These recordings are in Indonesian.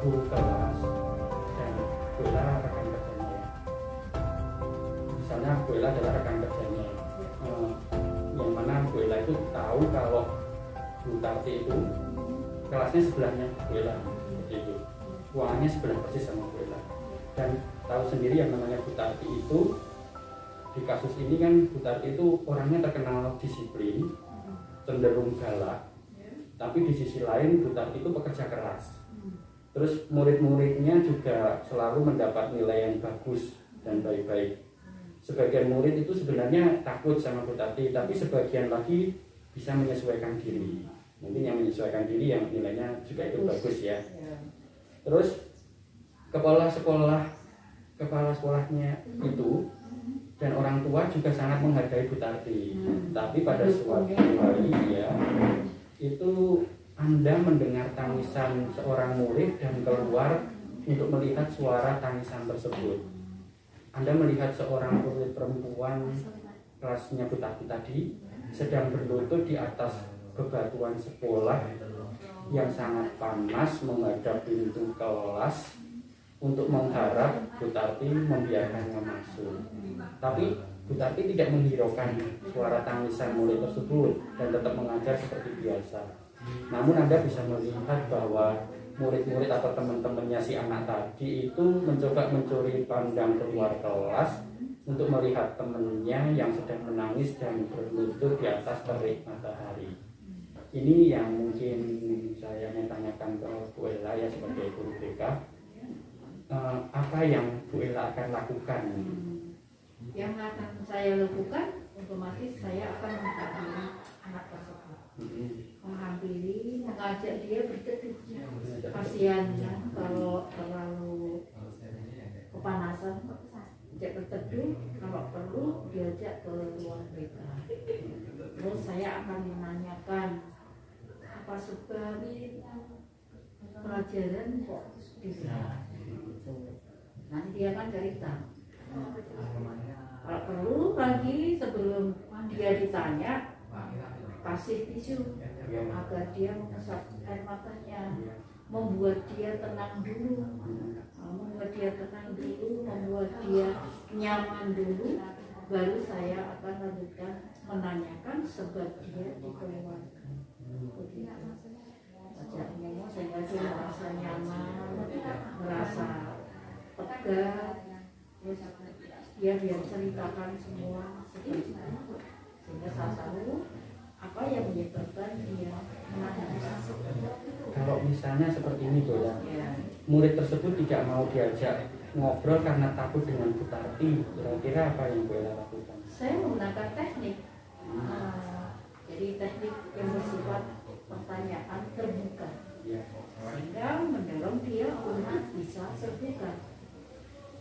satu kelas dan Bu Ella rekan kerjanya. Misalnya Bu Ella adalah rekan kerjanya, yang mana Bu Ella itu tahu kalau Bu Tati itu kelasnya sebelahnya Bu Ella, seperti itu. Ruangannya sebelah persis sama Bu Ella. Dan tahu sendiri yang namanya Bu Tati itu, di kasus ini kan Bu Tati itu orangnya terkenal disiplin, cenderung galak, tapi di sisi lain Bu Tati itu pekerja keras. Terus murid-muridnya juga selalu mendapat nilai yang bagus dan baik-baik. Sebagian murid itu sebenarnya takut sama Bu Tati, tapi sebagian lagi bisa menyesuaikan diri. Mungkin yang menyesuaikan diri yang nilainya juga itu bagus ya. Terus kepala sekolahnya itu dan orang tua juga sangat menghargai Bu Tati. Tapi pada suatu hari ya, itu Anda mendengar tangisan seorang murid dan keluar untuk melihat suara tangisan tersebut. Anda melihat seorang murid perempuan kelasnya Bu Tati tadi sedang berlutut di atas bebatuan sekolah yang sangat panas menghadap pintu kelas untuk mengharap Bu Tati membiarkannya masuk. Tapi Bu Tati tidak menghiraukan suara tangisan murid tersebut dan tetap mengajar seperti biasa. Namun Anda bisa melihat bahwa murid-murid atau teman-temannya si anak tadi itu mencoba mencuri pandang keluar kelas untuk melihat temannya yang sedang menangis dan berlutut di atas terik matahari. Ini yang mungkin saya mau tanyakan ke Bu Ella ya sebagai guru BK. Apa yang Bu Ella akan lakukan? Yang akan saya lakukan, otomatis saya akan menghampiri anak tersebut, menghampiri, mengajak dia berteduh. Kasihannya kalau terlalu kepanasan, ajak berteduh. Kalau perlu diajak ke ruang BK. Terus saya akan menanyakan apa sebab pelajaran kok bisa. Nanti dia akan cerita. Kalau perlu lagi sebelum dia ditanya, kasih tisu agar dia mengusap air matanya, membuat dia tenang dulu, membuat dia nyaman dulu, baru saya akan lanjutkan menanyakan sebab dia dikeluarkan. Sejak ngomong sehingga dia merasa nyaman, merasa tegar, terus dia ceritakan semua sehingga saya tahu apa yang menyebabkan dia menangis. Kalau misalnya seperti ini Bu ya, murid tersebut tidak mau diajak ngobrol karena takut dengan Bu Tati, kira-kira apa yang Bu Ella lakukan? Saya menggunakan teknik, jadi teknik yang bersifat pertanyaan terbuka, sehingga mendorong dia untuk bisa terbuka.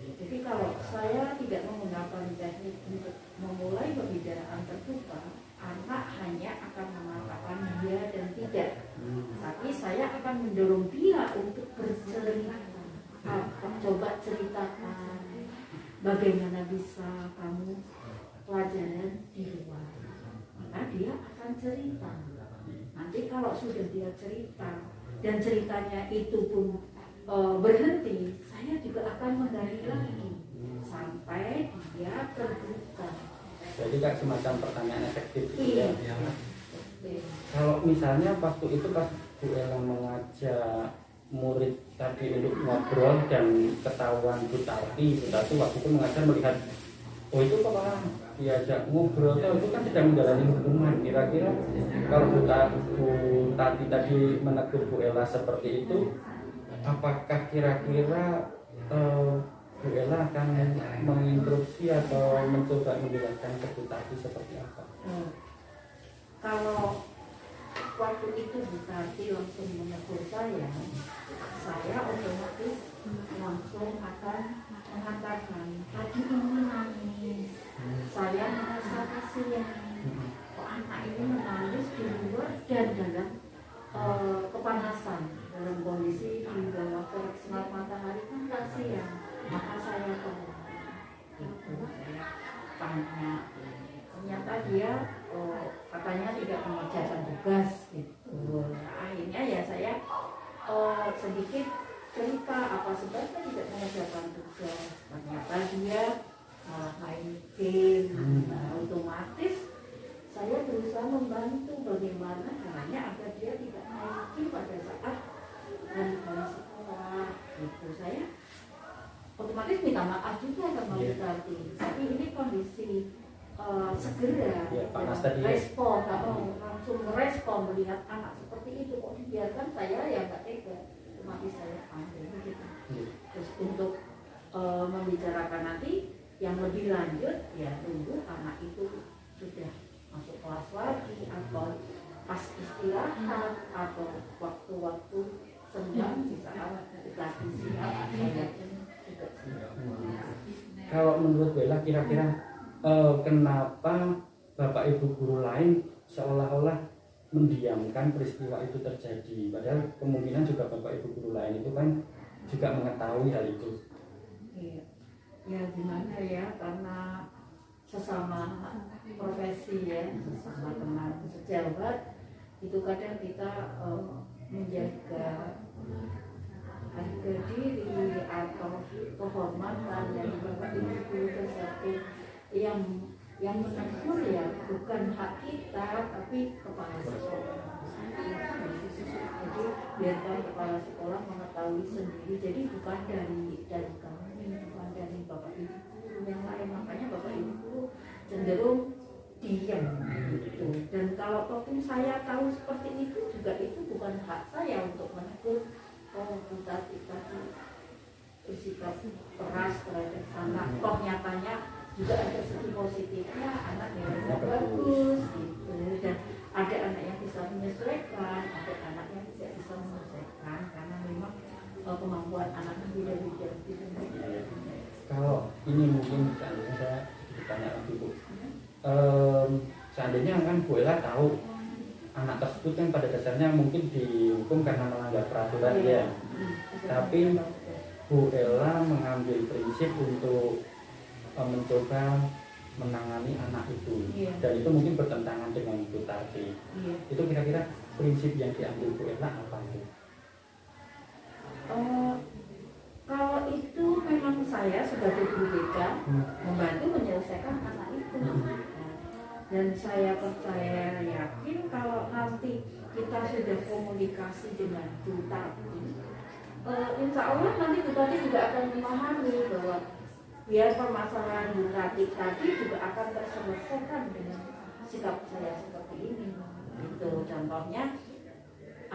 Jadi kalau saya tidak menggunakan teknik untuk memulai pembicaraan terbuka, anak hanya akan mengatakan iya dan tidak. Tapi saya akan mendorong dia untuk bercerita. Coba ceritakan bagaimana bisa kamu pelajaran di luar. Maka dia akan cerita. Nanti kalau sudah dia cerita dan ceritanya itu pun berhenti, saya juga akan menggali lagi sampai dia terbuka. Jadi kan semacam pertanyaan efektif gitu ya. Iya. Kalau misalnya waktu itu pas Bu Ella mengajak murid tadi untuk ngobrol dan ketahuan Bu Tati waktu itu mengajar melihat, oh itu kok malah diajak ngobrol, itu kan sedang menjalani hukuman. Kira-kira kalau Bu Tati tadi menegur Bu Ella seperti itu, apakah kira-kira Bu Ella akan menginstruksi atau mencoba menjelaskan ke Bu Tati seperti apa? Kalau waktu itu Bu Tati langsung menegur saya otomatis langsung akan mengatakan, tadi ini nangis, saya merasa kasihan, kok anak ini menangis di luar dan dalam kepanasan, dalam kondisi di bawah terik sinar matahari kan kasihan. Maka saya keluar, saya tanya, ternyata dia katanya tidak mengerjakan tugas gitu. Akhirnya ya saya sedikit cerita itu saya otomatis minta maaf juga sama Bu Tati. Tapi ini kondisi segera panas tadi respon, langsung merespon melihat anak seperti itu, kok dibiarkan, saya ya nggak tega, otomatis saya ambil begitu. Terus untuk membicarakan nanti yang lebih lanjut ya tunggu anak itu sudah masuk kelas lagi atau pas istirahat atau waktu-waktu senggang di saat dikasih siap saya juga. Kalau menurut Bella kira-kira kenapa Bapak Ibu guru lain seolah-olah mendiamkan peristiwa itu terjadi, padahal kemungkinan juga Bapak Ibu guru lain itu kan juga mengetahui hal itu. Iya. Ya gimana ya, karena sesama profesi ya, sesama teman sejawat itu kadang kita menjaga harga diri atau kehormatan dari Bapak Ibu guru tersebut yang menegur ya bukan hak kita tapi kepala sekolah. Jadi biarkan kepala sekolah mengetahui sendiri. Jadi bukan dari kami, bukan dari Bapak Ibu guru yang lain. Makanya Bapak Ibu guru cenderung diam gitu. Dan kalau toh saya tahu seperti itu juga itu bukan hak saya untuk menegur. Kita bersikap keras terhadap anak. Toh nyatanya juga ada segi positifnya, anak nilainya bagus gitu, dan ada anak yang bisa menyesuaikan, ada anak yang tidak bisa menyesuaikan karena memang kemampuan anaknya beda-beda gitu. Kalau ini mungkin seandainya saya bertanya lagi Bu, seandainya kan Bu Ella tahu anak tersebut kan pada dasarnya mungkin dihukum karena melanggar peraturan ya, tapi Bu Ella mengambil prinsip untuk mencoba menangani anak itu, dan itu mungkin bertentangan dengan Bu Tati. Itu kira-kira prinsip yang diambil Bu Ella apa itu? Kalau itu memang saya sebagai guru BK membantu menyelesaikan anak itu. Dan saya percaya yakin kalau nanti kita sudah komunikasi dengan Bu Tati, insya Allah nanti Bu Tati juga akan memahami bahwa biar permasalahan Bu Tati tadi juga akan terselesaikan dengan sikap saya seperti ini. Itu contohnya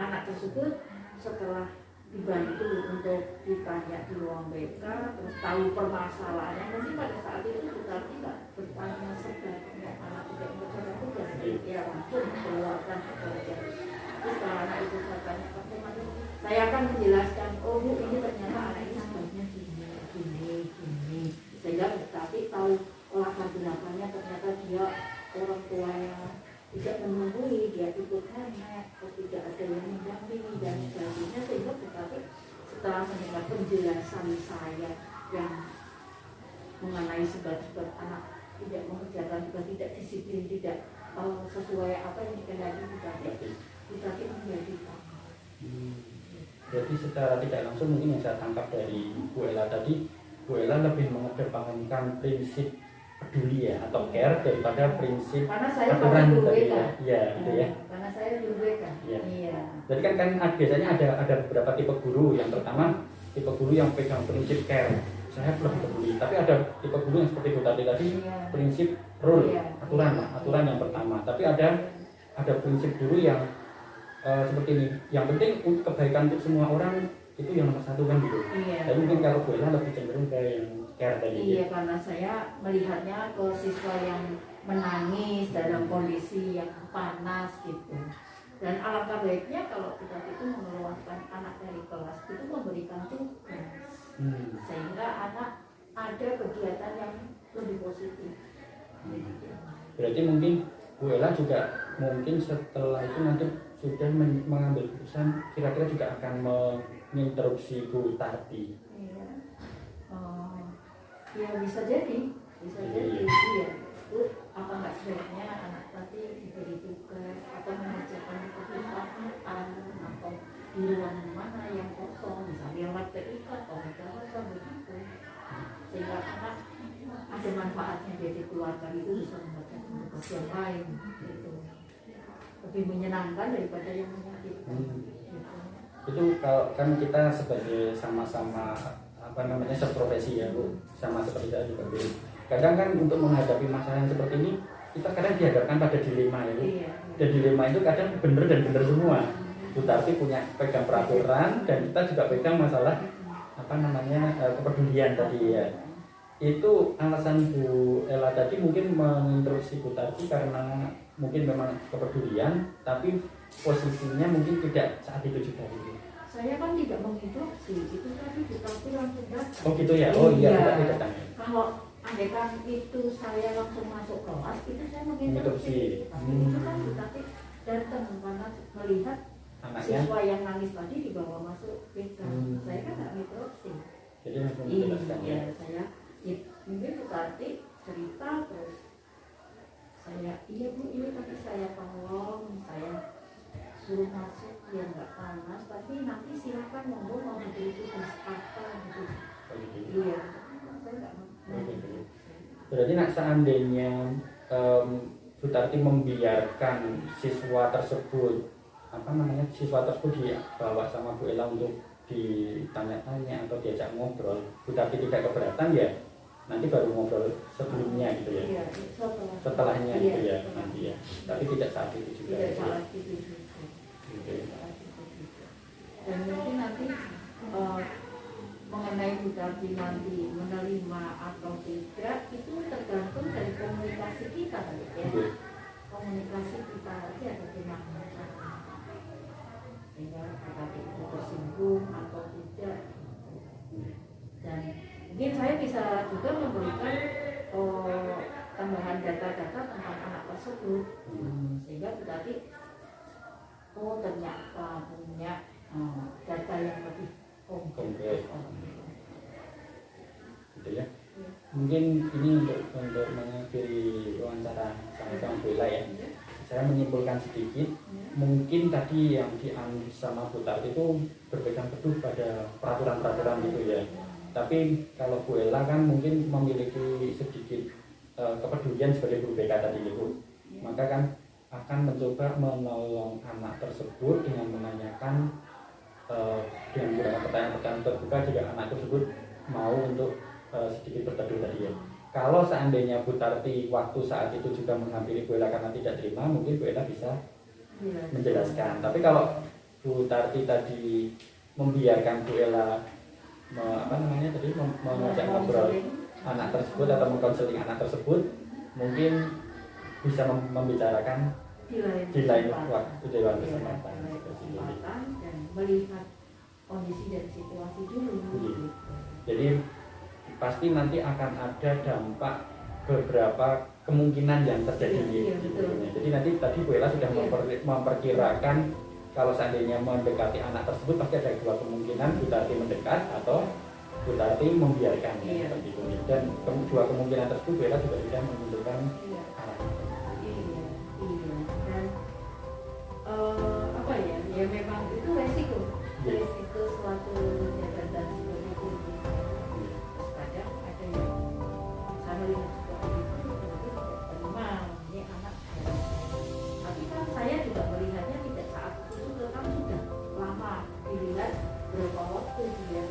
anak tersebut setelah dibantu untuk ditanya di ruang BK, terus tahu permasalahannya, mungkin pada saat itu Bu Tati nggak bertanya sebaiknya anak tidak berjalan tugas, ya langsung keluarkan pekerjaan. Terus setelah anak itu bertanya, saya akan menjelaskan, oh Bu ini ternyata anak ini sebabnya gini. Sehingga Bu Tati tahu latar belakangnya, ternyata dia orang tuanya tidak menunggui, dia ikut hemat, atau tidak ada yang mendampingi dan sebagainya. Sehingga Bu Tati setelah mendengar penjelasan saya yang mengenai sebab-sebab anak tidak mengerjakan tugas, tidak disiplin, tidak sesuai apa yang dikehendaki Bu Tati menjadi paham. Jadi secara tidak langsung mungkin yang saya tangkap dari Bu Ella tadi, Bu Ella lebih mengedepankan prinsip peduli ya atau care daripada prinsip aturan tadi ya. Iya, gitu ya. Karena saya guru BK. Iya. Jadi kan biasanya ada beberapa tipe guru. Yang pertama tipe guru yang pegang prinsip care, saya lebih peduli. Tapi ada tipe guru yang seperti Bu tadi prinsip rule, aturan yang pertama. Tapi ada prinsip guru yang seperti ini. Yang penting untuk kebaikan untuk semua orang itu yang nomor satu kan gitu. Tapi mungkin kalau Bu Ella lebih cenderung ke yang care tadi. Iya, karena saya melihatnya ke siswa yang menangis dalam kondisi yang panas gitu. Dan alangkah baiknya kalau kita itu mengeluarkan anak dari kelas itu memberikan tugas, sehingga anak ada kegiatan yang lebih positif. Berarti mungkin Bu Ella juga mungkin setelah itu nanti sudah mengambil keputusan, kira-kira juga akan menginterupsi Bu Tati. Ya bisa jadi. Iya. Itu apa nggak sebaiknya anak Tati diberi tugas atau mengerjakan pekerjaan atau di ruang mana yang kosong, misalnya lewat TIK atau apa begitu, sehingga anak ada manfaatnya dari keluarga itu bisa mengerjakan tugas yang lain gitu. Lebih menyenangkan daripada yang menyakitkan gitu. itu kalau kan kita sebagai sama-sama apa namanya seprofesi ya Bu, sama seperti saya juga Bu. Kadang kan untuk menghadapi masalah yang seperti ini kita kadang dihadapkan pada dilema ya Bu. Dan dilema itu kadang benar dan benar semua. Bu Tarti punya pegang peraturan dan kita juga pegang masalah apa namanya kepedulian tadi ya. Itu alasan Bu Ella tadi mungkin menginterupsi Bu Tarti karena mungkin memang kepedulian, tapi posisinya mungkin tidak saat itu juga gitu. Saya kan tidak menginterupsi, itu tadi Bu Tarti langsung datang. Oh gitu ya, oh iya Bu Tarti datang. Kalau andaikan itu saya langsung masuk kelas, itu saya menginterupsi. Tapi itu kan Bu Tarti datang karena melihat anaknya, siswa yang nangis tadi dibawa masuk BK. Saya kan nggak menginterupsi. Jadi langsung menjelaskan ya. Saya mungkin Bu Tarti cerita terus saya, iya Bu ini tadi saya tolong, saya suruh masuk biar nggak panas, tapi nanti silakan monggo mau diberi tugas apa gitu. Iya, saya nggak mau. Berarti nak seandainya Bu Tarti membiarkan siswa tersebut apa namanya siswa tersebut dibawa sama Bu Ella untuk ditanya-tanya atau diajak ngobrol, Bu Tarti tidak keberatan ya nanti baru ngobrol sebelumnya gitu ya. Iya, setelahnya iya, gitu ya nanti ya. Tapi tidak saat itu juga. Tidak saat itu juga. Dan mungkin nanti mengenai Bu Tarti nanti menerima atau tidak itu tergantung dari komunikasi kita ya. Komunikasi kita aja ada bagaimana sehingga Bu Tarti itu tersinggung atau tidak. Dan mungkin saya bisa juga memberikan tambahan data-data tentang anak tersebut sehingga Bu Tarti ternyata punya data yang lebih konkret gitu ya. Mungkin ini untuk mengakhiri wawancara sama Bu Ella ya. Saya menyimpulkan sedikit, mungkin tadi yang diambil sama Bu Tarti itu berpegang teguh pada peraturan-peraturan gitu ya. Tapi kalau Bu Ella kan mungkin memiliki sedikit kepedulian sebagai guru BK tadi itu, maka kan akan mencoba menolong anak tersebut dengan menanyakan dengan menggunakan pertanyaan-pertanyaan terbuka jika anak tersebut mau untuk sedikit berteduh tadi ya. Kalau seandainya Bu Tarti waktu saat itu juga menghampiri Bu Ella karena tidak terima, mungkin Bu Ella bisa menjelaskan. Tapi kalau Bu Tarti tadi membiarkan Bu Ella mengajak ngobrol anak tersebut atau mengkonseling anak tersebut, mungkin bisa membicarakan di lain waktu, di lain kesempatan dan melihat kondisi dan situasi dulu. Jadi pasti nanti akan ada dampak beberapa kemungkinan yang terjadi. Jadi nanti tadi Bu Ella sudah memperkirakan kalau seandainya mendekati anak tersebut pasti ada dua kemungkinan, Bu Tarti mendekat atau Bu Tarti membiarkan seperti itu. Dan dua kemungkinan tersebut Bu Ella juga sudah menentukan arah. Apa ya? Ya memang itu resiko suatu jabatan seperti itu. Kadang ada yang saya melihat seperti itu, tidak terima ini anak. Tapi kan saya juga melihatnya tidak saat itu, kan sudah lama dilihat berapa waktu dia